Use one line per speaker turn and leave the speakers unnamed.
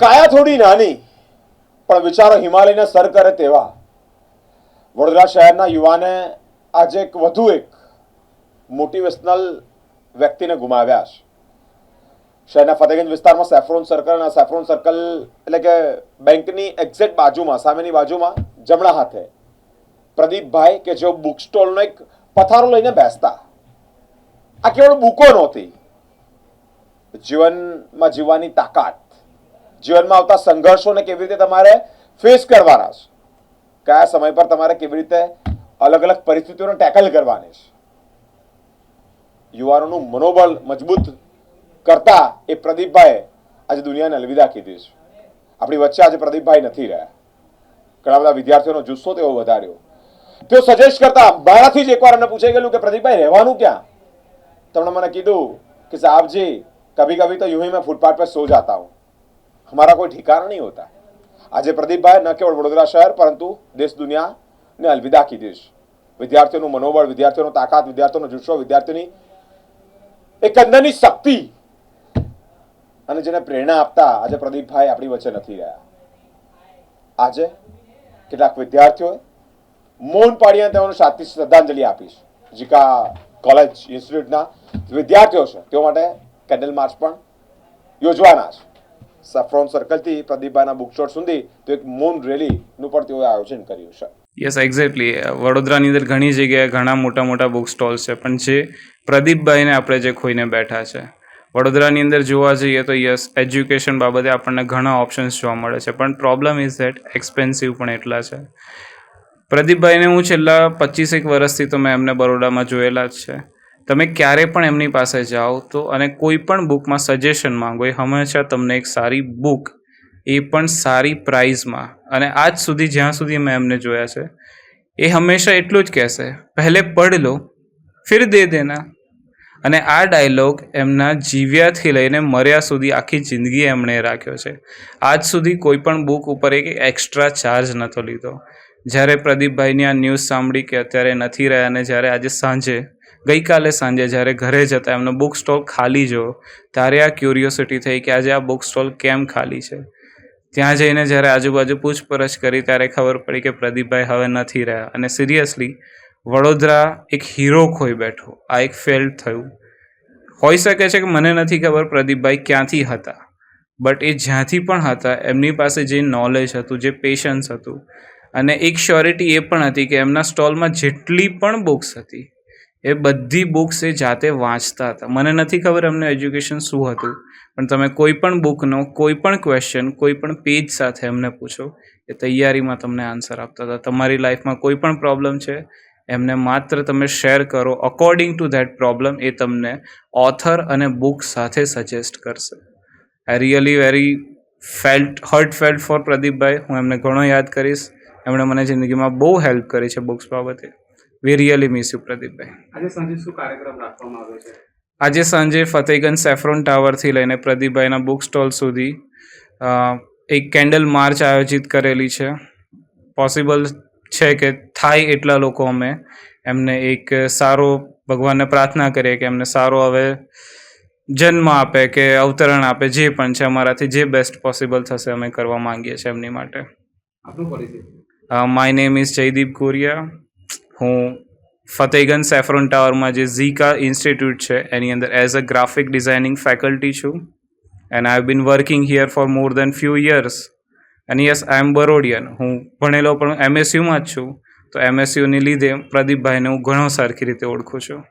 કાયા થોડી નાની પણ વિચારો હિમાલયના સર કરે તેવા વડોદરા શહેરના યુવાને આજે વધુ એક મોટિવેશનલ વ્યક્તિને ગુમાવ્યા છે. શહેરના ફતેગંજ વિસ્તારમાં સેફ્રોન સર્કલ અને સેફ્રોન સર્કલ એટલે કે બેંકની એક્ઝેક્ટ બાજુમાં સામેની બાજુમાં જમણા હાથે પ્રદીપભાઈ કે જેઓ બુક સ્ટોલનો એક પથારો લઈને બેસતા. આ કેવળ બુકો નહોતી, જીવનમાં જીવવાની તાકાત, જીવનમાં આવતા સંઘર્ષોને કેવી રીતે તમારે ફેસ કરવાના છે, કયા સમય પર તમારે કેવી રીતે અલગ અલગ પરિસ્થિતિઓને ટેકલ કરવાની છે. યુવાનોનું મનોબળ મજબૂત કરતા એ પ્રદીપભાઈએ આજે દુનિયાને અલવિદા કીધી છે. આપણી વચ્ચે આજે પ્રદીપભાઈ નથી રહ્યા. ઘણા બધા વિદ્યાર્થીઓનો જુસ્સો તેઓ વધાર્યો. તેઓ સજેસ્ટ કરતા. મારાથી જ એકવાર એમને પૂછાઈ ગયેલું કે પ્રદીપભાઈ રહેવાનું ક્યાં? તેમણે મને કીધું કે સાहब जी कभी कभी तो यूं ही मैं फुटपाथ पर सो जाता हूं, हमारा कोई ठिकाना नहीं होता. આજે પ્રદીપભાઈ ન કેવળ વડોદરા શહેર પરંતુ દેશ દુનિયાને અલવિદા કીધી છે. વિદ્યાર્થીઓનું મનોબળ, વિદ્યાર્થીઓનો તાકાત, વિદ્યાર્થીઓનો જુસ્સો, વિદ્યાર્થીઓની એક અંદરની શક્તિ અને જેને પ્રેરણા આપતા આજે પ્રદીપભાઈ આપણી વચ્ચે નથી રહ્યા. આજે કેટલાક વિદ્યાર્થીઓએ મૌન પાડીને તેઓને સાચી શ્રદ્ધાંજલિ આપી છે. જીકા કોલેજ ઇન્સ્ટિટ્યૂટના વિદ્યાર્થીઓ છે તેઓ માટે કેન્ડલ માર્ચ પણ યોજવાના છે. સેફ્રોન સર્કલથી પ્રદીપભાઈના બુક સ્ટોર સુધી તો એક મૌન રેલીનું પણ તેઓએ આયોજન કર્યું છે.
Yes, exactly. વડોદરાની અંદર ઘણી જગ્યાએ ઘણા મોટા મોટા બુક સ્ટોલ્સ છે, પણ જે પ્રદીપભાઈને આપણે જે ખોઈને બેઠા છે. વડોદરાની અંદર જોવા જઈએ તો યસ, એજ્યુકેશન બાબતે આપણને ઘણા ઓપ્શન્સ જોવા મળે છે, પણ પ્રોબ્લેમ ઇઝ ધેટ એક્સપેન્સિવ પણ એટલા છે. પ્રદીપભાઈને હું છેલ્લા 25 વર્ષથી તો મેં એમને બરોડામાં જોયેલા જ છે. તમે ક્યારે પણ એમની પાસે જાઓ તો અને કોઈ પણ બુકમાં સજેશન માંગો, એ હંમેશા તમને એક સારી બુક, એ પણ સારી પ્રાઇઝમાં, અને આજ સુધી જ્યાં સુધી મેં એમને જોયા છે એ હંમેશા એટલું જ કહેશે, પહેલે પઢ લો ફિર દે દેના. અને આ ડાયલોગ એમના જીવ્યાથી લઈને મર્યા સુધી આખી જિંદગી એમણે રાખ્યો છે. આજ સુધી કોઈ પણ બુક ઉપર એક એક્સ્ટ્રા ચાર્જ નહોતો લીધો. જ્યારે પ્રદીપભાઈની આ ન્યૂઝ સાંભળી કે અત્યારે નથી રહ્યા, અને જ્યારે આજે ગઈકાલે સાંજે જ્યારે ઘરે જતા એમનો બુક સ્ટોલ ખાલી જોયો, ત્યારે આ ક્યુરિયોસિટી થઈ કે આજે આ બુક સ્ટોલ કેમ ખાલી છે. ત્યાં જઈને જ્યારે આજુબાજુ પૂછપરછ કરી ત્યારે ખબર પડી કે પ્રદીપભાઈ હવે નથી રહ્યા. અને સિરિયસલી વડોદરા એક હીરો ખોઈ બેઠો. આ એક ફેલ્ડ થયું. હોઈ શકે છે કે મને નથી ખબર પ્રદીપભાઈ ક્યાંથી હતા, બટ એ જ્યાંથી પણ હતા એમની પાસે જે નોલેજ હતું, જે પેશન્સ હતું, અને એક શ્યોરિટી એ પણ હતી કે એમના સ્ટોલમાં જેટલી પણ બુક્સ હતી એ બધી બુક્સ એ જાતે વાંચતા હતા. મને નથી ખબર એમનું એજ્યુકેશન શું હતું, પણ તમે કોઈ પણ બુકનો કોઈ પણ ક્વેશ્ચન કોઈ પણ પેજ સાથે એમને પૂછો, એ તૈયારીમાં તમને આન્સર આપતા હતા. તમારી લાઈફમાં કોઈ પણ પ્રોબ્લેમ છે એમને માત્ર તમે શેર કરો, અકોર્ડિંગ ટુ ધેટ પ્રોબ્લેમ એ તમને ઓથર અને બુક સાથે સજેસ્ટ કરશે. I really very felt for Pradeepbhai. હું એમને ઘણો યાદ કરીશ. એમણે મને જિંદગીમાં બહુ હેલ્પ કરી છે બુક્સ બાબતે. વી રિયલી મિસ યુ પ્રદીપભાઈ.
આજે સાંજે શું કાર્યક્રમ રાખવામાં આવ્યો છે?
આજે સાંજે ફતેગંજ સેફ્રોન ટાવરથી લઈને પ્રદીપભાઈના બુક સ્ટોલ સુધી એક કેન્ડલ માર્ચ આયોજિત કરેલી છે. પોસિબલ છે કે થાય એટલા લોકો અમે એમને એક સારો, ભગવાનને પ્રાર્થના કરીએ કે એમને સારો હવે જન્મ આપે કે અવતરણ આપે, જે પણ છે અમારાથી જે બેસ્ટ પોસિબલ થશે અમે કરવા માંગીએ છીએ એમની માટે.
આપનું પરિચય?
My name is Jaydeep Kuriya. હું ફતેગંજ સેફ્રોન ટાવરમાં જે ઝીકા ઇન્સ્ટિટ્યૂટ છે એની અંદર as a graphic designing faculty છું. And I have been working here for more than few years. And yes, I am Barodian. હું ભણેલો પણ MSUમાં જ છું, તો MSUની લીધે પ્રદીપભાઈને હું ઘણો સરખી રીતે ઓળખું છું.